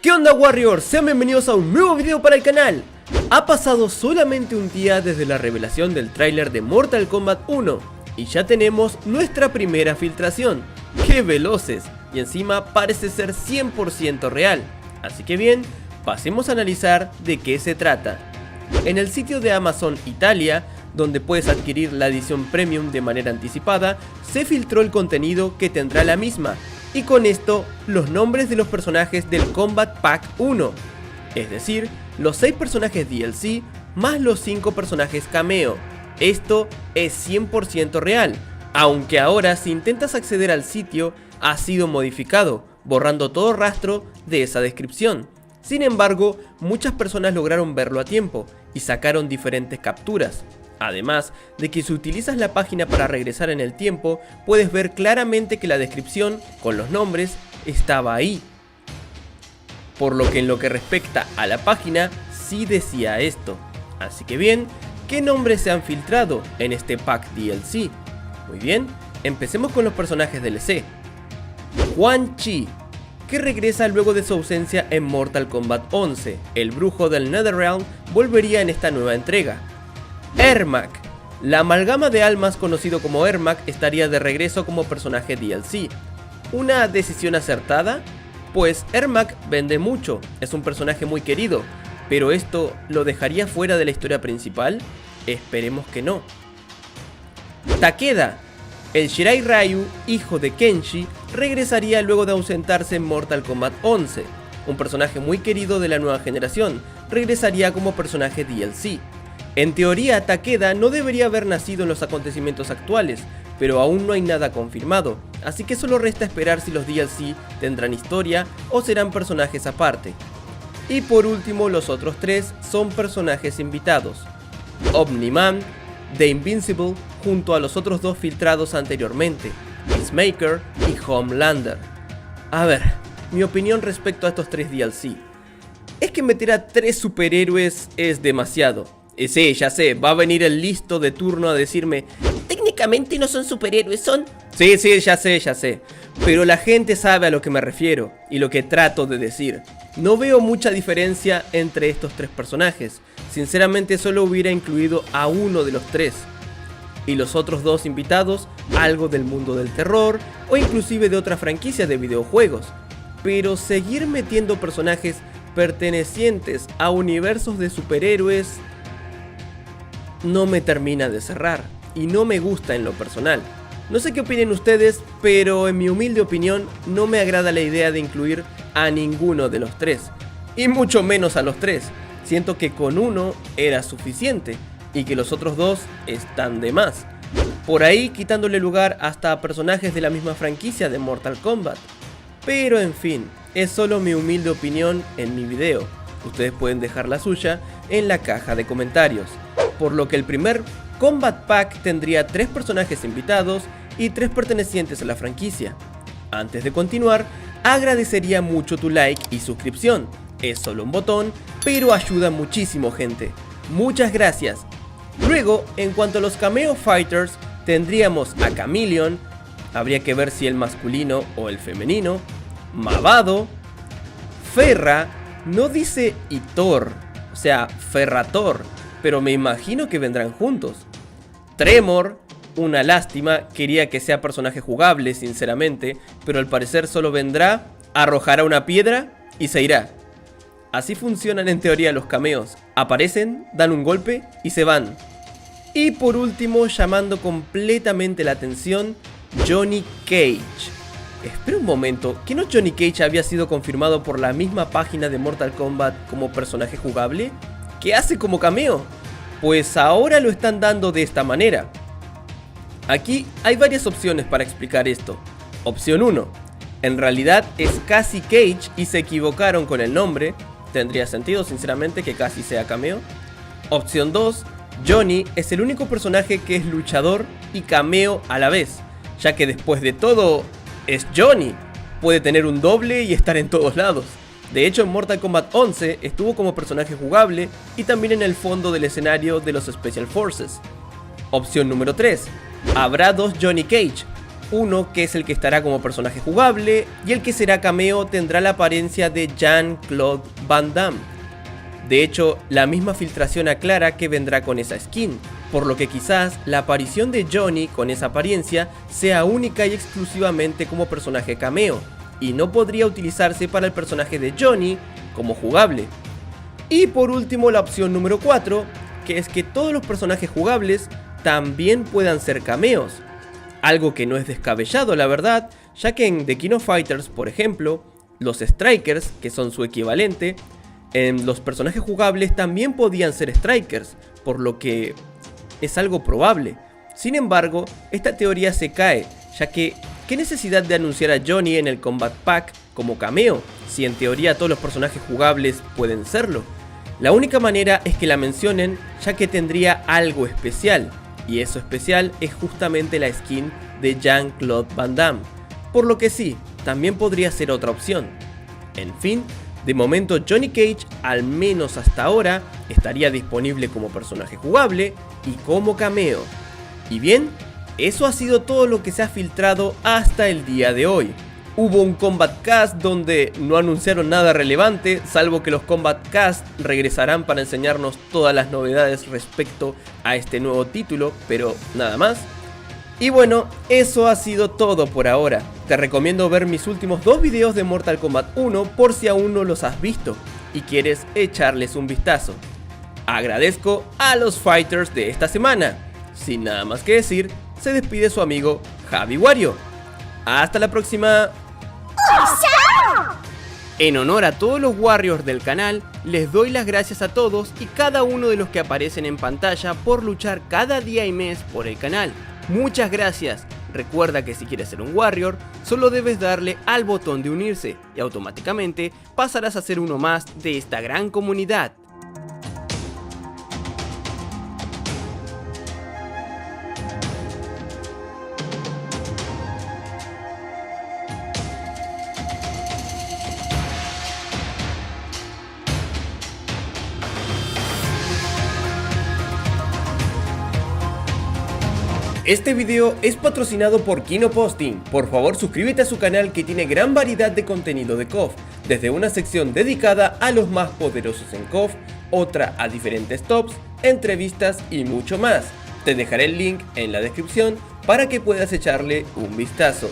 ¿Qué onda, Warriors? Sean bienvenidos a un nuevo video para el canal. Ha pasado solamente un día desde la revelación del tráiler de Mortal Kombat 1 y ya tenemos nuestra primera filtración. ¡Qué veloces! Y encima parece ser 100% real. Así que bien, pasemos a analizar de qué se trata. En el sitio de Amazon Italia, donde puedes adquirir la edición premium de manera anticipada, se filtró el contenido que tendrá la misma. Y con esto, los nombres de los personajes del Combat Pack 1, es decir, los 6 personajes DLC más los 5 personajes cameo. Esto es 100% real, aunque ahora si intentas acceder al sitio, ha sido modificado, borrando todo rastro de esa descripción. Sin embargo, muchas personas lograron verlo a tiempo y sacaron diferentes capturas. Además de que si utilizas la página para regresar en el tiempo, puedes ver claramente que la descripción con los nombres estaba ahí. Por lo que en lo que respecta a la página, sí decía esto. Así que bien, ¿qué nombres se han filtrado en este pack DLC? Muy bien, empecemos con los personajes DLC. Quan Chi, que regresa luego de su ausencia en Mortal Kombat 11. El brujo del Netherrealm volvería en esta nueva entrega. Ermac, la amalgama de almas conocido como Ermac estaría de regreso como personaje DLC. ¿Una decisión acertada? Pues Ermac vende mucho, es un personaje muy querido, pero ¿esto lo dejaría fuera de la historia principal? Esperemos que no. Takeda, el Shirai Ryu, hijo de Kenshi, regresaría luego de ausentarse en Mortal Kombat 11. Un personaje muy querido de la nueva generación, regresaría como personaje DLC. En teoría, Takeda no debería haber nacido en los acontecimientos actuales, pero aún no hay nada confirmado, así que solo resta esperar si los DLC tendrán historia o serán personajes aparte. Y por último, los otros 3 son personajes invitados. Omni-Man, The Invincible, junto a los otros 2 filtrados anteriormente, Peacemaker y Homelander. A ver, mi opinión respecto a estos 3 DLC. Es que meter a 3 superhéroes es demasiado. Sí, ya sé, va a venir el listo de turno a decirme: técnicamente no son superhéroes, son... Sí, ya sé, pero la gente sabe a lo que me refiero y lo que trato de decir. No veo mucha diferencia entre estos 3 personajes. Sinceramente solo hubiera incluido a uno de los 3. Y los otros 2 invitados, algo del mundo del terror o inclusive de otra franquicia de videojuegos. Pero seguir metiendo personajes pertenecientes a universos de superhéroes no me termina de cerrar y no me gusta en lo personal. No sé qué opinen ustedes, pero en mi humilde opinión no me agrada la idea de incluir a ninguno de los 3, y mucho menos a los 3. Siento que con uno era suficiente y que los otros 2 están de más. Por ahí quitándole lugar hasta a personajes de la misma franquicia de Mortal Kombat. Pero en fin, es solo mi humilde opinión en mi video. Ustedes pueden dejar la suya en la caja de comentarios. Por lo que el primer Combat Pack tendría 3 personajes invitados y 3 pertenecientes a la franquicia. Antes de continuar, agradecería mucho tu like y suscripción. Es solo un botón, pero ayuda muchísimo, gente. Muchas gracias. Luego, en cuanto a los Cameo Fighters, tendríamos a Chameleon, habría que ver si el masculino o el femenino, Mavado, Ferra, no dice Hitor, o sea, Ferrator, pero me imagino que vendrán juntos. Tremor, una lástima, quería que sea personaje jugable sinceramente, pero al parecer solo vendrá, arrojará una piedra y se irá. Así funcionan en teoría los cameos, aparecen, dan un golpe y se van. Y por último, llamando completamente la atención, Johnny Cage. Espera un momento, ¿que no Johnny Cage había sido confirmado por la misma página de Mortal Kombat como personaje jugable? ¿Qué hace como cameo? Pues ahora lo están dando de esta manera. Aquí hay varias opciones para explicar esto. Opción 1. En realidad es Cassie Cage y se equivocaron con el nombre. Tendría sentido sinceramente que Cassie sea cameo. Opción 2. Johnny es el único personaje que es luchador y cameo a la vez, ya que después de todo es Johnny. Puede tener un doble y estar en todos lados. De hecho, en Mortal Kombat 11 estuvo como personaje jugable y también en el fondo del escenario de los Special Forces. Opción número 3. Habrá 2 Johnny Cage. uno que es el que estará como personaje jugable y el que será cameo tendrá la apariencia de Jean-Claude Van Damme. De hecho, la misma filtración aclara que vendrá con esa skin, por lo que quizás la aparición de Johnny con esa apariencia sea única y exclusivamente como personaje cameo, y no podría utilizarse para el personaje de Johnny como jugable. Y por último, la opción número 4, que es que todos los personajes jugables también puedan ser cameos. Algo que no es descabellado, la verdad, ya que en The King of Fighters, por ejemplo, los Strikers, que son su equivalente, los personajes jugables también podían ser Strikers, por lo que es algo probable. Sin embargo, esta teoría se cae, ya que ¿qué necesidad de anunciar a Johnny en el Combat Pack como cameo, si en teoría todos los personajes jugables pueden serlo? La única manera es que la mencionen, ya que tendría algo especial, y eso especial es justamente la skin de Jean-Claude Van Damme, por lo que sí, también podría ser otra opción. En fin, de momento Johnny Cage, al menos hasta ahora, estaría disponible como personaje jugable y como cameo. Y bien, eso ha sido todo lo que se ha filtrado hasta el día de hoy. Hubo un Combat Cast donde no anunciaron nada relevante, salvo que los Combat Cast regresarán para enseñarnos todas las novedades respecto a este nuevo título, pero nada más. Y bueno, eso ha sido todo por ahora. Te recomiendo ver mis últimos 2 videos de Mortal Kombat 1 por si aún no los has visto y quieres echarles un vistazo. Agradezco a los fighters de esta semana. Sin nada más que decir, se despide su amigo Javi Wario. Hasta la próxima. En honor a todos los Warriors del canal, les doy las gracias a todos y cada uno de los que aparecen en pantalla por luchar cada día y mes por el canal. Muchas gracias. Recuerda que si quieres ser un Warrior, solo debes darle al botón de unirse y automáticamente pasarás a ser uno más de esta gran comunidad. Este video es patrocinado por Kino Posting. Por favor, suscríbete a su canal que tiene gran variedad de contenido de KOF, desde una sección dedicada a los más poderosos en KOF, otra a diferentes tops, entrevistas y mucho más. Te dejaré el link en la descripción para que puedas echarle un vistazo.